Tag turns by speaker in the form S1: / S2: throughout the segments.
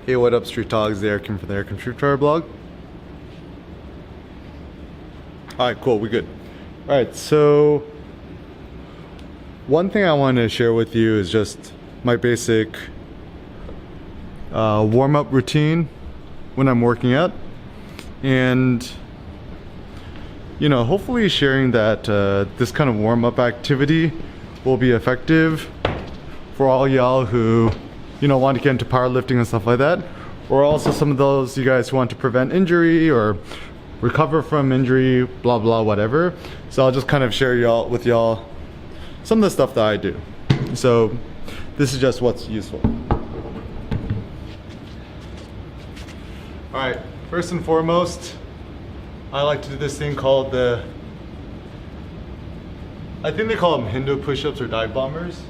S1: Hey, what up, Street Dogs? The Aircom from the Aircom Street Tour blog. Alright, cool, we good. Alright, so one thing I want to share with you is just my basic warm-up routine when I'm working out. And, you know, hopefully sharing that this kind of warm-up activity will be effective for all y'all who, you know, want to get into powerlifting and stuff like that, or also some of those you guys who want to prevent injury or recover from injury, blah blah whatever. So I'll just kind of share with y'all some of the stuff that I do. So this is just what's useful. All right, first and foremost, I like to do this thing called I think they call them Hindu push-ups or dive bombers.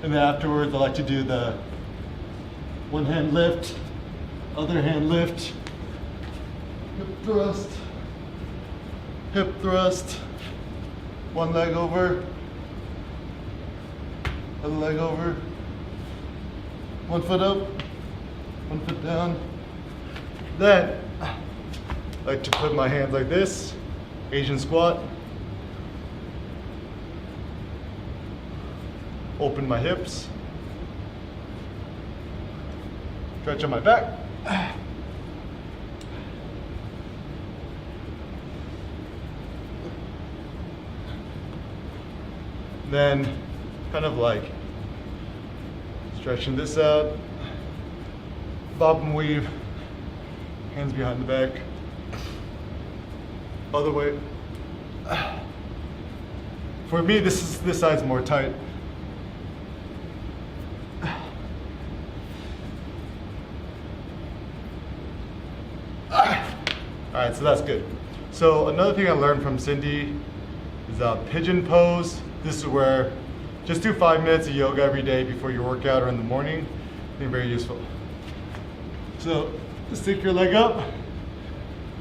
S1: And then afterwards, I like to do the one hand lift, other hand lift, hip thrust, one leg over, other leg over, one foot up, one foot down. Then I like to put my hands like this, Asian squat. Open my hips, stretch on my back. Then kind of like stretching this out, bob and weave, hands behind the back, other way. For me, this side's more tight. Alright, so that's good. So another thing I learned from Cindy is pigeon pose. This is where just do 5 minutes of yoga every day before your workout or in the morning. I think very useful. So stick your leg up,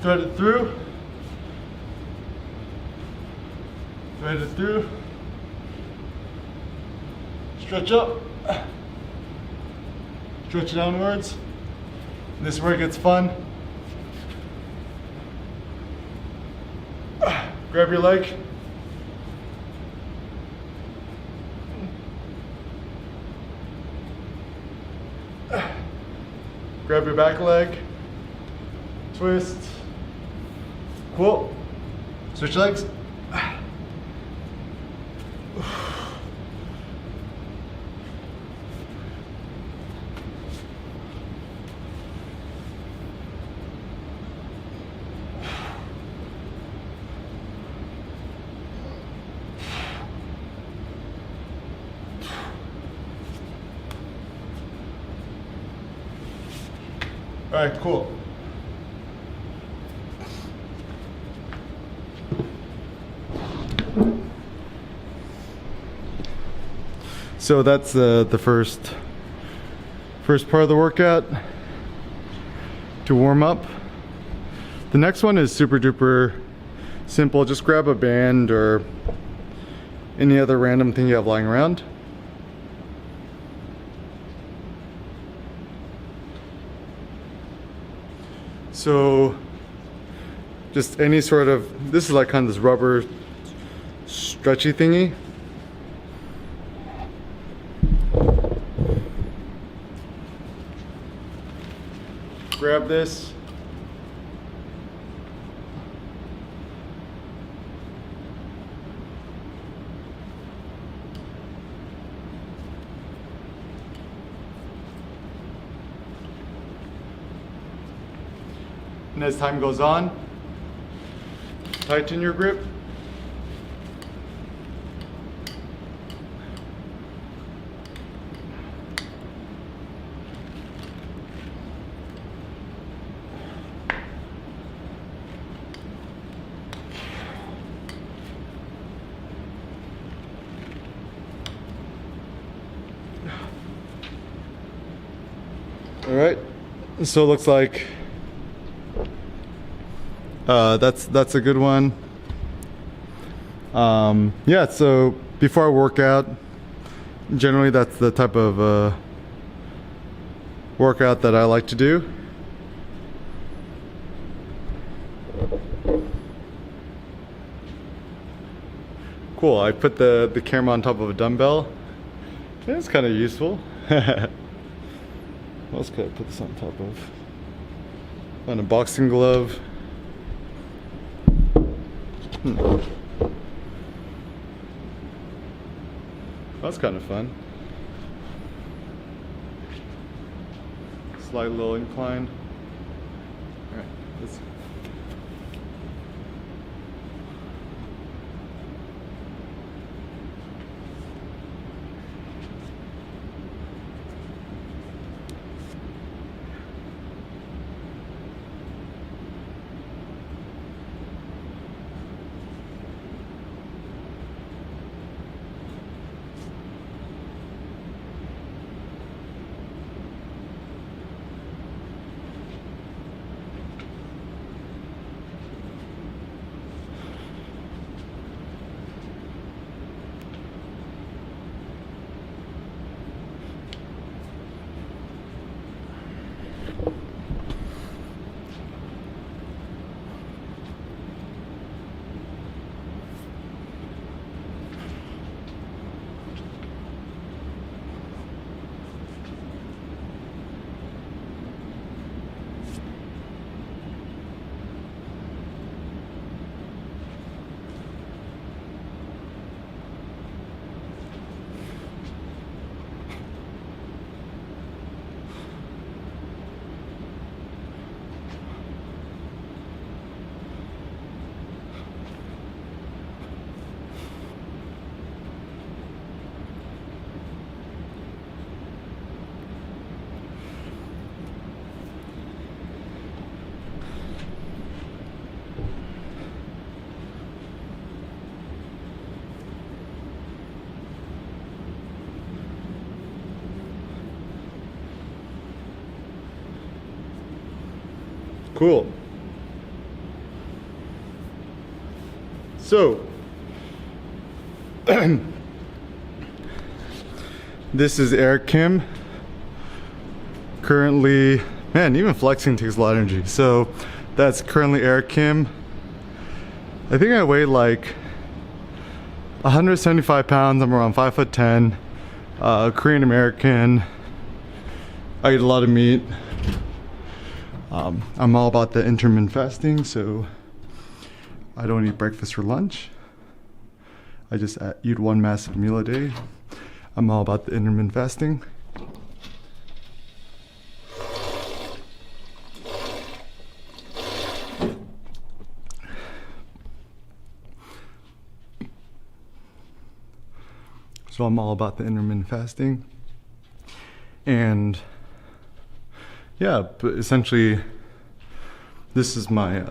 S1: thread it through, stretch up, stretch downwards. And this is where it gets fun. Grab your leg. Grab your back leg. Twist. Cool. Switch legs. All right, cool. So that's the first part of the workout to warm up. The next one is super duper simple. Just grab a band or any other random thing you have lying around. So just any sort of, this is like kind of this rubber stretchy thingy. Grab this. And as time goes on, tighten your grip. All right, so it looks like That's a good one. Yeah, so before I work out, generally that's the type of workout that I like to do. Cool, I put the camera on top of a dumbbell. It's kind of useful. What else could I put this on top of? On a boxing glove. That's kind of fun. Slight little incline. All right, let's. Cool. So, this is Eric Kim. Currently, man, even flexing takes a lot of energy. So, that's currently Eric Kim. I think I weigh like 175 pounds. I'm around 5'10". Korean American. I eat a lot of meat. I'm all about the intermittent fasting, so I don't eat breakfast or lunch. I just eat one massive meal a day. I'm all about the intermittent fasting. So I'm all about the intermittent fasting. And yeah, but essentially, this is my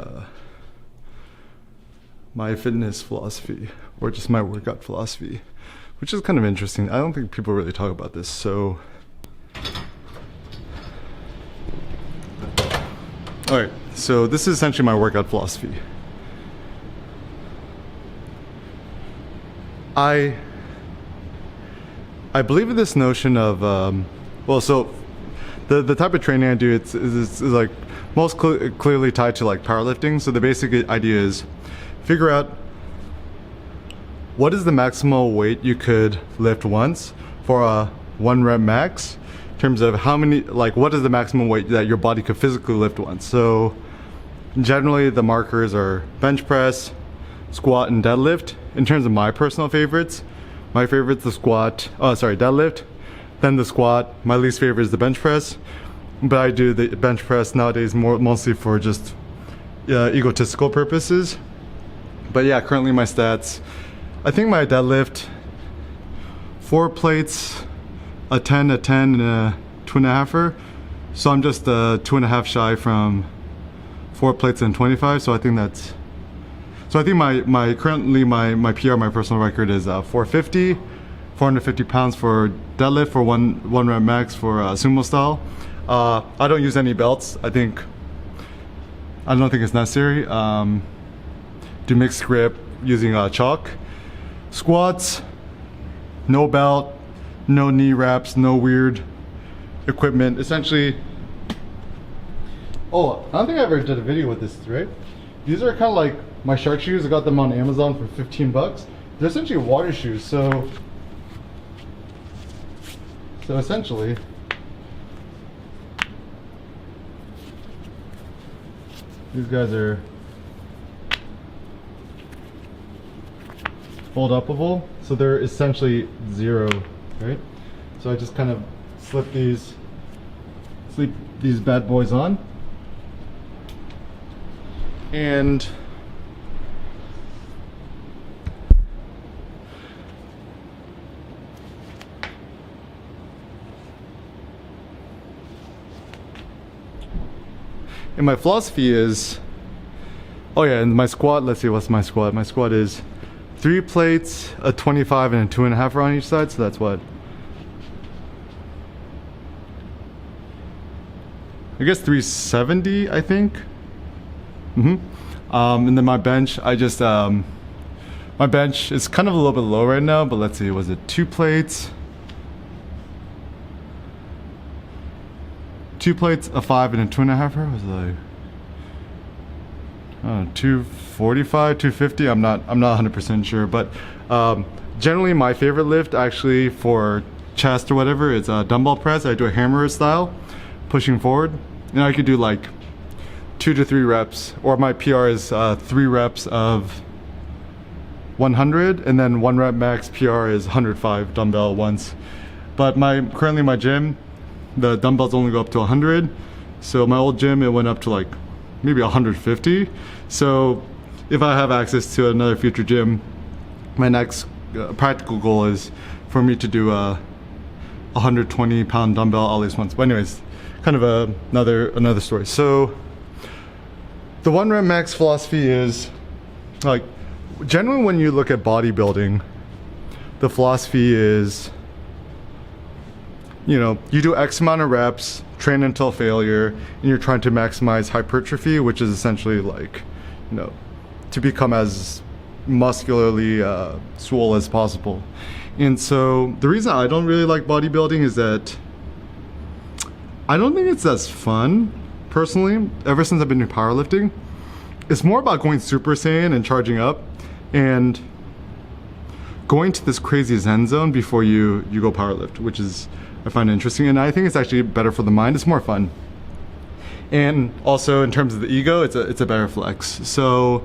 S1: my fitness philosophy, or just my workout philosophy, which is kind of interesting. I don't think people really talk about this. So, all right. So this is essentially my workout philosophy. I believe in this notion of well, so the type of training I do is like most clearly tied to like powerlifting. So the basic idea is figure out what is the maximal weight you could lift once for a 1 rep max, in terms of how many, like what is the maximum weight that your body could physically lift once. So generally the markers are bench press, squat, and deadlift. In terms of my personal favorites, my favorite's the squat, deadlift, then the squat. My least favorite is the bench press, but I do the bench press nowadays mostly for just egotistical purposes. But yeah, currently my stats, I think my deadlift, 4 plates, a 10, a 10, and a 2.5er. So I'm just 2.5 shy from 4 plates and 25. So I think that's, so I think my currently my PR, my personal record is 450, 450 pounds for deadlift for one rep max for sumo style. I don't use any belts. I think I don't think it's necessary. Do mixed grip using chalk. Squats, no belt, no knee wraps, no weird equipment. Essentially, oh, I don't think I ever did a video with this, right? These are kind of like my shark shoes. I got them on Amazon for 15 bucks. They're essentially water shoes. So essentially, these guys are fold upable, so they're essentially zero, right? So I just kind of slip these bad boys on, and my philosophy is, oh yeah, and my squat, let's see, what's my squat? My squat is 3 plates, a 25 and a 2.5 on each side, so that's what? I guess 370, I think. And then my bench, I just, my bench is kind of a little bit low right now, but let's see, was it 2 plates? 2 plates, a 5 and a 2.5, or was it like, I don't know, 245, 250, I'm not 100% sure, but generally my favorite lift actually for chest or whatever is a dumbbell press. I do a hammer style, pushing forward, and I could do like 2 to 3 reps, or my PR is 3 reps of 100, and then 1 rep max PR is 105 dumbbell once. But currently my gym, the dumbbells only go up to 100, so my old gym it went up to like maybe 150. So if I have access to another future gym, my next practical goal is for me to do a 120-pound dumbbell at least once. But anyways, kind of another story. So the 1 rep max philosophy is, like, generally when you look at bodybuilding, the philosophy is, you know, you do X amount of reps, train until failure, and you're trying to maximize hypertrophy, which is essentially like, you know, to become as muscularly swole as possible. And so the reason I don't really like bodybuilding is that I don't think it's as fun, personally, ever since I've been doing powerlifting. It's more about going Super Saiyan and charging up and going to this crazy Zen zone before you go powerlift, which is, I find interesting, and I think it's actually better for the mind. It's more fun, and also in terms of the ego, it's a better flex. So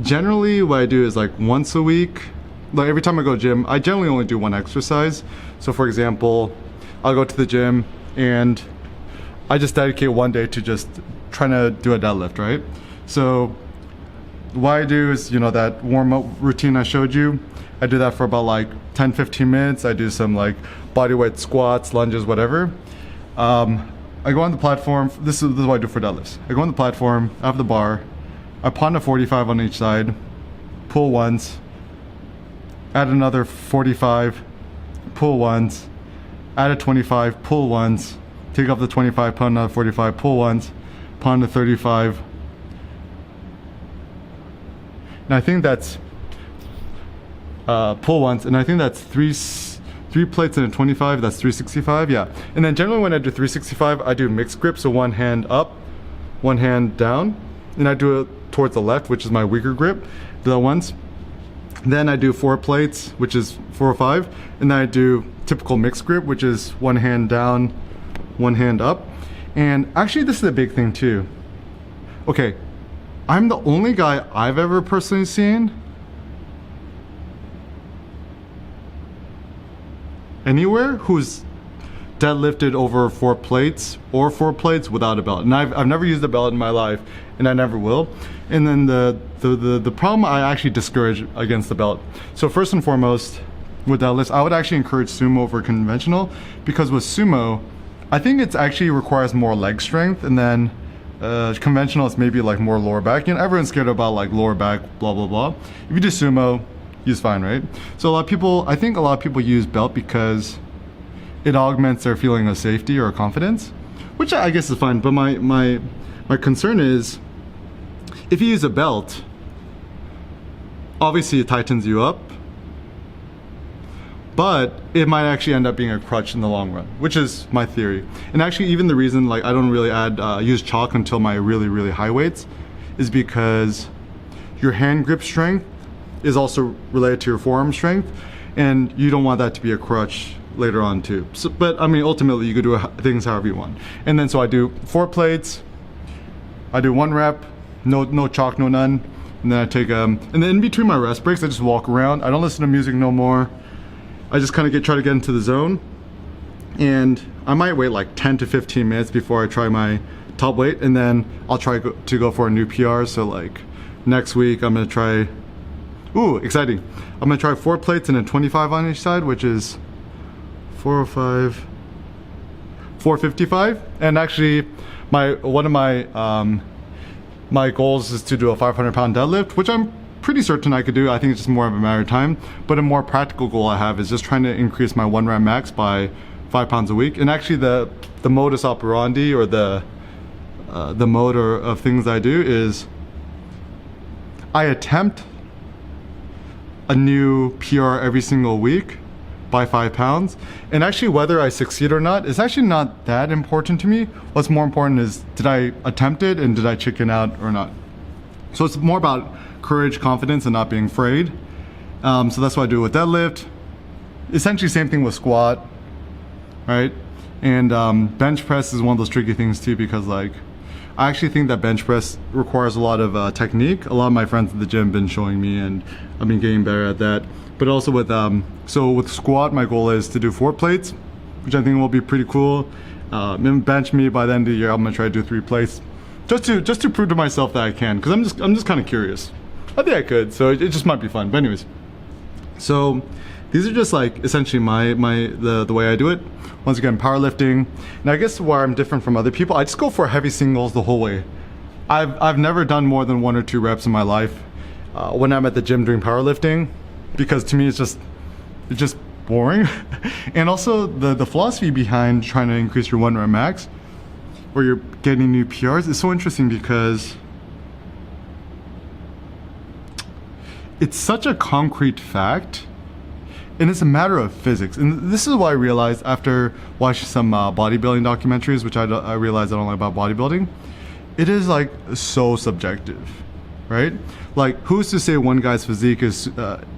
S1: generally what I do is like once a week, like every time I go to gym, I generally only do 1 exercise. So for example, I'll go to the gym and I just dedicate 1 day to just trying to do a deadlift, right? So what I do is, you know, that warm-up routine I showed you, I do that for about like 10-15 minutes. I do some like bodyweight squats, lunges, whatever. I go on the platform. This is what I do for deadlifts. I go on the platform, I have the bar, I pound a 45 on each side, pull once, add another 45, pull once, add a 25, pull once, take off the 25, pound another 45, pull once, pound a 35. And I think that's pull once, and I think that's three plates and a 25, that's 365, yeah. And then generally when I do 365, I do mixed grip, so 1 hand up, 1 hand down, and I do it towards the left, which is my weaker grip, do that once. Then I do 4 plates, which is 4 or 5, and then I do typical mixed grip, which is 1 hand down, 1 hand up. And actually this is a big thing too. Okay, I'm the only guy I've ever personally seen anywhere who's deadlifted over 4 plates or 4 plates without a belt. And I've never used a belt in my life, and I never will. And then the problem I actually discourage against the belt. So first and foremost, with deadlifts, I would actually encourage sumo over conventional, because with sumo, I think it actually requires more leg strength, and then conventional is maybe like more lower back. You know, everyone's scared about like lower back, blah, blah, blah. If you do sumo, he's fine, right? So I think a lot of people use belt because it augments their feeling of safety or confidence, which I guess is fine. But my My concern is, if you use a belt, obviously it tightens you up, but it might actually end up being a crutch in the long run, which is my theory. And actually, even the reason like I don't really use chalk until my really high weights is because your hand grip strength is also related to your forearm strength, and you don't want that to be a crutch later on too. So, but I mean, ultimately you could do things however you want. And then so I do 4 plates, I do 1 rep, no chalk, no none, and then I take and then in between my rest breaks I just walk around. I don't listen to music no more. I just kind of try to get into the zone, and I might wait like 10 to 15 minutes before I try my top weight, and then I'll try to go for a new PR. So like next week I'm gonna try, ooh, exciting, I'm gonna try 4 plates and then 25 on each side, which is 405, 455. And actually one of my goals is to do a 500-pound deadlift, which I'm pretty certain I could do. I think it's just more of a matter of time. But a more practical goal I have is just trying to increase my 1 rep max by 5 pounds a week. And actually the modus operandi, or the mode of things I do is I attempt a new PR every single week by 5 pounds. And actually whether I succeed or not is actually not that important to me. What's more important is, did I attempt it and did I chicken out or not? So it's more about courage, confidence, and not being afraid. So that's what I do with deadlift. Essentially same thing with squat, right? And bench press is one of those tricky things too, because like I actually think that bench press requires a lot of technique. A lot of my friends at the gym have been showing me, and I've been getting better at that. But also with so with squat, my goal is to do 4 plates, which I think will be pretty cool. And bench me by the end of the year, I'm gonna try to do 3 plates, just to prove to myself that I can, because I'm just kind of curious. I think I could, so it just might be fun. But anyways, so these are just like essentially the way I do it. Once again, powerlifting, and I guess where I'm different from other people, I just go for heavy singles the whole way. I've never done more than 1 or 2 reps in my life when I'm at the gym doing powerlifting, because to me it's just boring. And also the philosophy behind trying to increase your 1 rep max, where you're getting new PRs, is so interesting, because it's such a concrete fact, and it's a matter of physics. And this is what I realized after watching some bodybuilding documentaries, which I realized I don't like about bodybuilding. It is like so subjective, right? Like, who's to say one guy's physique is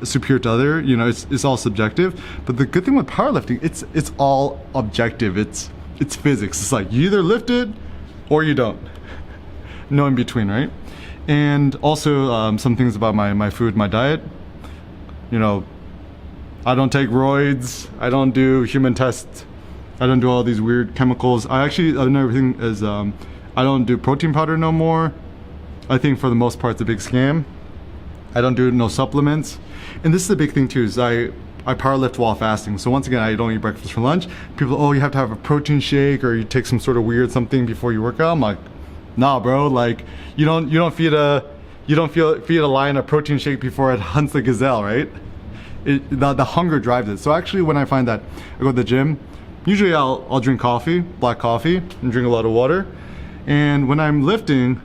S1: superior to other? You know, it's all subjective. But the good thing with powerlifting, it's all objective. It's physics. It's like you either lift it or you don't. No in between, right? And also some things about my food, my diet. You know, I don't take roids, I don't do human tests, I don't do all these weird chemicals. Another thing is I don't do protein powder no more. I think for the most part it's a big scam. I don't do no supplements. And this is a big thing too, is I powerlift while fasting. So once again, I don't eat breakfast for lunch. People, oh, you have to have a protein shake, or you take some sort of weird something before you work out. I'm like, nah, bro. Like, you don't feed a lion a protein shake before it hunts the gazelle, right? The hunger drives it. So actually, when I find that I go to the gym, usually I'll drink coffee, black coffee, and drink a lot of water. And when I'm lifting,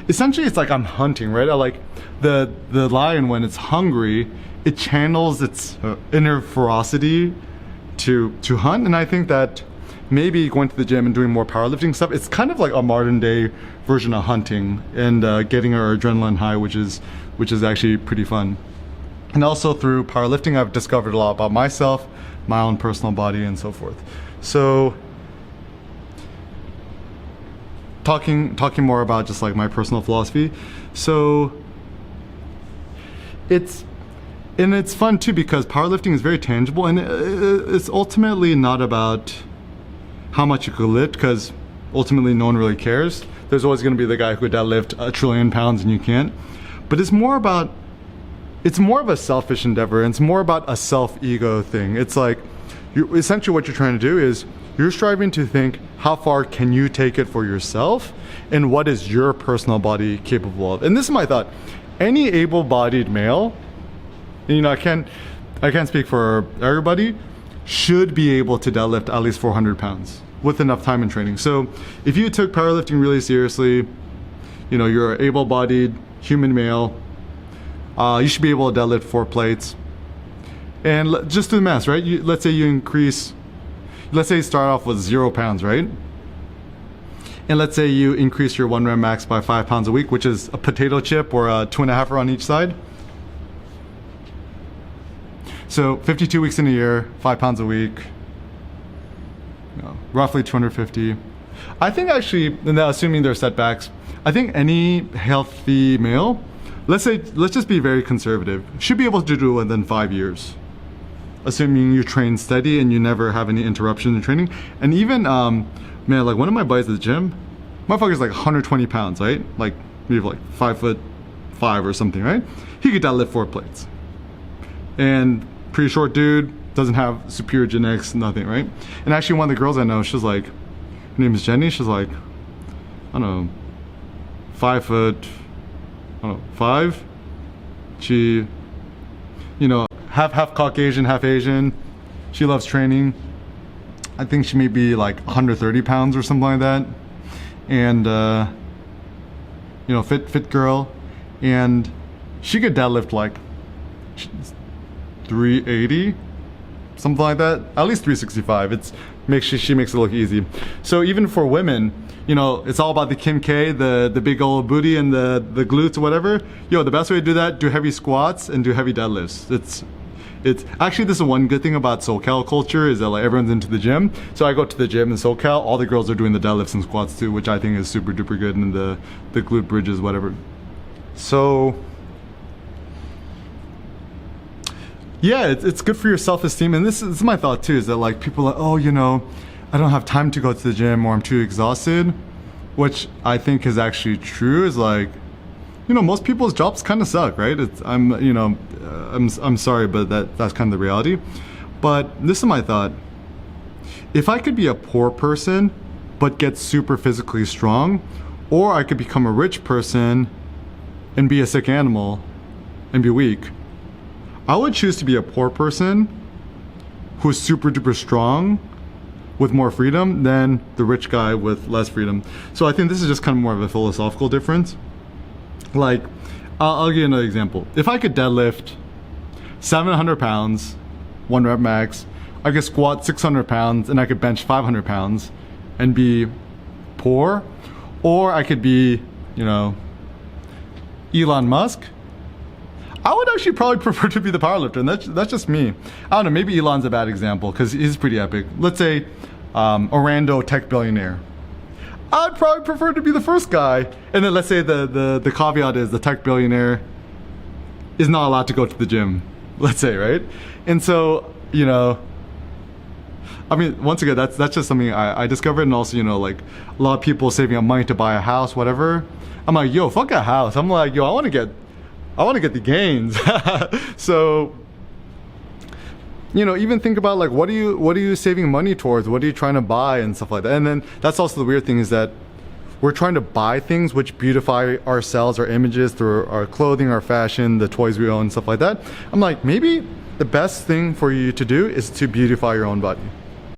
S1: essentially it's like I'm hunting, right? I like the lion, when it's hungry, it channels its inner ferocity to hunt. And I think that maybe going to the gym and doing more powerlifting stuff, it's kind of like a modern day version of hunting and getting our adrenaline high, which is actually pretty fun. And also through powerlifting, I've discovered a lot about myself, my own personal body, and so forth. So talking more about just like my personal philosophy. So it's fun too, because powerlifting is very tangible, and it's ultimately not about how much you could lift, because ultimately no one really cares. There's always going to be the guy who could deadlift 1 trillion pounds and you can't. But it's more of a selfish endeavor, and it's more about a self-ego thing. It's like, essentially what you're trying to do is you're striving to think, how far can you take it for yourself, and what is your personal body capable of? And this is my thought. Any able-bodied male, you know, I can't speak for everybody, should be able to deadlift at least 400 pounds with enough time and training. So if you took powerlifting really seriously, you know, you're an able-bodied human male, you should be able to deadlift 4 plates. And just do the math, right? Let's say you start off with 0 pounds, right? And let's say you increase your 1 rep max by 5 pounds a week, which is a potato chip or a 2.5 on each side. So 52 weeks in a year, 5 pounds a week, you know, roughly 250. I think actually, and assuming there's setbacks, I think any healthy male, let's just be very conservative, should be able to do it within 5 years. Assuming you train steady and you never have any interruptions in training. And even, man, like one of my buddies at the gym, motherfucker's like 120 pounds, right? Like maybe like 5'5" or something, right? He could deadlift 4 plates. And pretty short dude, doesn't have superior genetics, nothing, right? And actually one of the girls I know, she's like, her name is Jenny, she's like, I don't know, 5'5". She, you know, half Caucasian, half Asian. She loves training. I think she may be like 130 pounds or something like that. And, you know, fit girl. And she could deadlift like 380, something like that. At least 365. She makes it look easy. So even for women, you know, it's all about the Kim K, the big old booty and the glutes or whatever. Yo, the best way to do that, do heavy squats and do heavy deadlifts. It's actually, this is one good thing about SoCal culture, is that like everyone's into the gym. So I go to the gym in SoCal, all the girls are doing the deadlifts and squats too, which I think is super duper good, and the glute bridges, whatever. So yeah, it's good for your self-esteem. And this is my thought too, is that like people are like, oh, you know, I don't have time to go to the gym, or I'm too exhausted, which I think is actually true. Is like, you know, most people's jobs kind of suck, right? I'm sorry, but that's kind of the reality. But this is my thought. If I could be a poor person but get super physically strong, or I could become a rich person and be a sick animal and be weak, I would choose to be a poor person who's super duper strong with more freedom than the rich guy with less freedom. So I think this is just kind of more of a philosophical difference. Like, I'll give you another example. If I could deadlift 700 pounds, 1 rep max, I could squat 600 pounds, and I could bench 500 pounds and be poor, or I could be, you know, Elon Musk, I would actually probably prefer to be the powerlifter, and that's just me. I don't know, maybe Elon's a bad example because he's pretty epic. Let's say Orlando tech billionaire. I'd probably prefer to be the first guy. And then let's say the caveat is the tech billionaire is not allowed to go to the gym, let's say, right? And so, you know, I mean, once again, that's just something I discovered. And also, you know, like a lot of people saving up money to buy a house, whatever. I'm like, yo, fuck a house. I'm like, yo, I want to get the gains. So, you know, even think about like, what are you saving money towards? What are you trying to buy and stuff like that? And then that's also the weird thing, is that we're trying to buy things which beautify ourselves, our images, through our clothing, our fashion, the toys we own, stuff like that. I'm like, maybe the best thing for you to do is to beautify your own body.